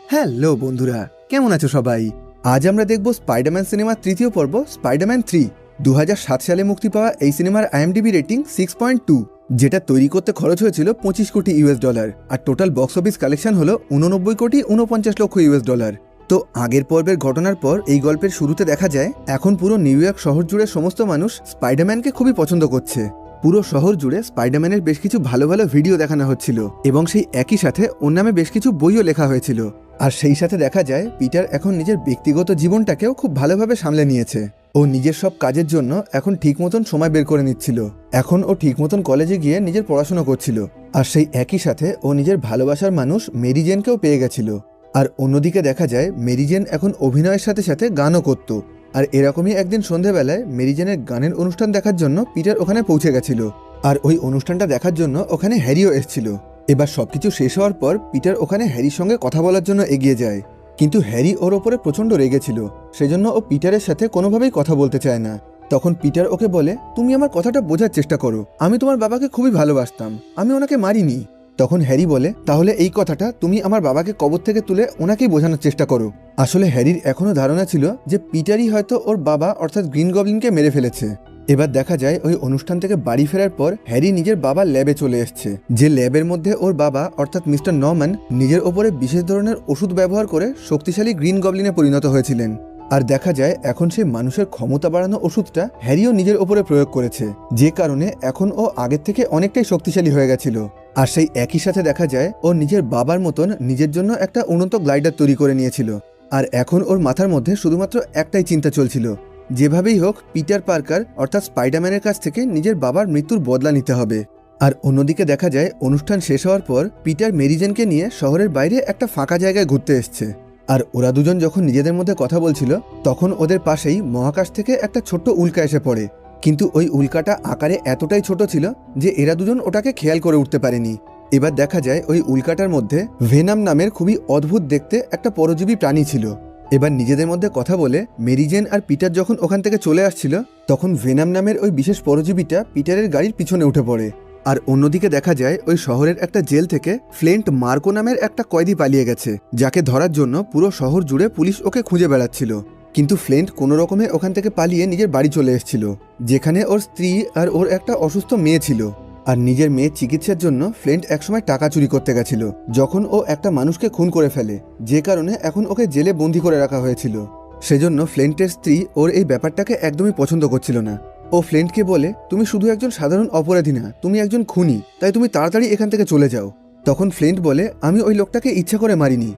Hello বন্ধুরা, কেমন আছো সবাই? আজ আমরা দেখব স্পাইডারম্যান সিনেমার তৃতীয় পর্ব স্পাইডারম্যান 3। 2007 সালে মুক্তি পাওয়া এই সিনেমার IMDb রেটিং 6.2, যেটা তৈরি করতে খরচ হয়েছিল $25 কোটি আর টোটাল বক্স অফিস কালেকশন হলো 89 কোটি 49 লক্ষ $। তো আগের পর্বের ঘটনার পর এই গল্পের শুরুতে দেখা যায় এখন পুরো নিউ ইয়র্ক শহর জুড়ে সমস্ত মানুষ স্পাইডারম্যানকে খুবই পছন্দ করছে। পুরো শহর জুড়ে স্পাইডারম্যানের বেশ কিছু ভালো ভালো ভিডিও দেখানো হচ্ছিল এবং সেই একই সাথে ওর নামে বেশ কিছু বইও লেখা হয়েছিল। আর সেই সাথে দেখা যায় পিটার এখন নিজের ব্যক্তিগত জীবনটাকেও খুব ভালোভাবে সামলে নিয়েছে। ও নিজের সব কাজের জন্য এখন ঠিক মতন সময় বের করে নিচ্ছিল। এখন ও ঠিক মতন কলেজে গিয়ে নিজের পড়াশোনা করছিল। আর সেই একই সাথে ও নিজের ভালোবাসার মানুষ মেরি জেনকেও পেয়ে গেছিল। আর অন্যদিকে দেখা যায় মেরি জেন এখন অভিনয়ের সাথে সাথে গানও করত। আর এরকমই একদিন সন্ধেবেলায় মেরি জেনের গানের অনুষ্ঠান দেখার জন্য পিটার ওখানে পৌঁছে গেছিল। আর ওই অনুষ্ঠানটা দেখার জন্য ওখানে হ্যারিও এসেছিল। এবার সবকিছু শেষ হওয়ার পর পিটার ওখানে হ্যারির সঙ্গে কথা বলার জন্য এগিয়ে যায়, কিন্তু হ্যারি ওর ওপরে প্রচণ্ড রেগেছিল। সেজন্য ও পিটারের সাথে কোনোভাবেই কথা বলতে চায় না। তখন পিটার ওকে বলে, তুমি আমার কথাটা বোঝার চেষ্টা করো, আমি তোমার বাবাকে খুবই ভালোবাসতাম, আমি ওনাকে মারিনি। তখন হ্যারি বলে, তাহলে এই কথাটা তুমি আমার বাবাকে কবর থেকে তুলে ওনাকেই বোঝানোর চেষ্টা করো। আসলে হ্যারির এখনো ধারণা ছিল যে পিটারই হয়তো ওর বাবা অর্থাৎ গ্রিন গবলিনকে মেরে ফেলেছে। এবার দেখা যায় ওই অনুষ্ঠান থেকে বাড়ি ফেরার পর হ্যারি নিজের বাবার ল্যাবে চলে এসছে, যে ল্যাবের মধ্যে ওর বাবা অর্থাৎ মিস্টার নরম্যান নিজের ওপরে বিশেষ ধরনের ওষুধ ব্যবহার করে শক্তিশালী গ্রিন গবলিনে পরিণত হয়েছিলেন। আর দেখা যায় এখন সেই মানুষের ক্ষমতা বাড়ানো ওষুধটা হ্যারিও নিজের ওপরে প্রয়োগ করেছে, যে কারণে এখন ও আগের থেকে অনেকটাই শক্তিশালী হয়ে গেছিল। আর সেই একই সাথে দেখা যায় ও নিজের বাবার মতন নিজের জন্য একটা উন্নত গ্লাইডার তৈরি করে নিয়েছিল। আর এখন ওর মাথার মধ্যে শুধুমাত্র একটাই চিন্তা চলছিল, যেভাবেই হোক পিটার পার্কার অর্থাৎ স্পাইডারম্যানের কাছ থেকে নিজের বাবার মৃত্যুর বদলা নিতে হবে। আর অন্যদিকে দেখা যায় অনুষ্ঠান শেষ হওয়ার পর পিটার মেরি জেনকে নিয়ে শহরের বাইরে একটা ফাঁকা জায়গায় ঘুরতে এসছে। আর ওরা দুজন যখন নিজেদের মধ্যে কথা বলছিল তখন ওদের পাশেই মহাকাশ থেকে একটা ছোট্ট উল্কা এসে পড়ে, কিন্তু ওই উল্কাটা আকারে এতটাই ছোট ছিল যে এরা দুজন ওটাকে খেয়াল করে উঠতে পারেনি। এবার দেখা যায় ওই উল্কাটার মধ্যে ভেনাম নামের খুবই অদ্ভুত দেখতে একটা পরজীবী প্রাণী ছিল। এবার নিজেদের মধ্যে কথা বলে মেরি জেন আর পিটার যখন ওখান থেকে চলে আসছিল তখন ভেনাম নামের ওই বিশেষ পরজীবীটা পিটারের গাড়ির পিছনে উঠে পড়ে। আর অন্যদিকে দেখা যায় ওই শহরের একটা জেল থেকে ফ্লেন্ট মার্কো নামের একটা কয়েদি পালিয়ে গেছে, যাকে ধরার জন্য পুরো শহর জুড়ে পুলিশ ওকে খুঁজে বেড়াচ্ছিল। কিন্তু ফ্লেন্ট কোনো রকমে ওখান থেকে পালিয়ে নিজের বাড়ি চলে এসেছিল, যেখানে ওর স্ত্রী আর ওর একটা অসুস্থ মেয়ে ছিল। আর নিজের মেয়ের চিকিৎসার জন্য ফ্লেন্ট একসময় টাকা চুরি করতে গেছিল, যখন ও একটা মানুষকে খুন করে ফেলে, যে কারণে এখন ওকে জেলে বন্দি করে রাখা হয়েছিল। সেজন্য ফ্লেন্টের স্ত্রী ওর এই ব্যাপারটাকে একদমই পছন্দ করছিল না। ও ফ্লেন্টকে বলে, তুমি শুধু একজন সাধারণ অপরাধী না, তুমি একজন খুনি, তাই তুমি তাড়াতাড়ি এখান থেকে চলে যাও। তখন ফ্লেন্ট বলে, আমি ওই লোকটাকে ইচ্ছা করে মারিনি,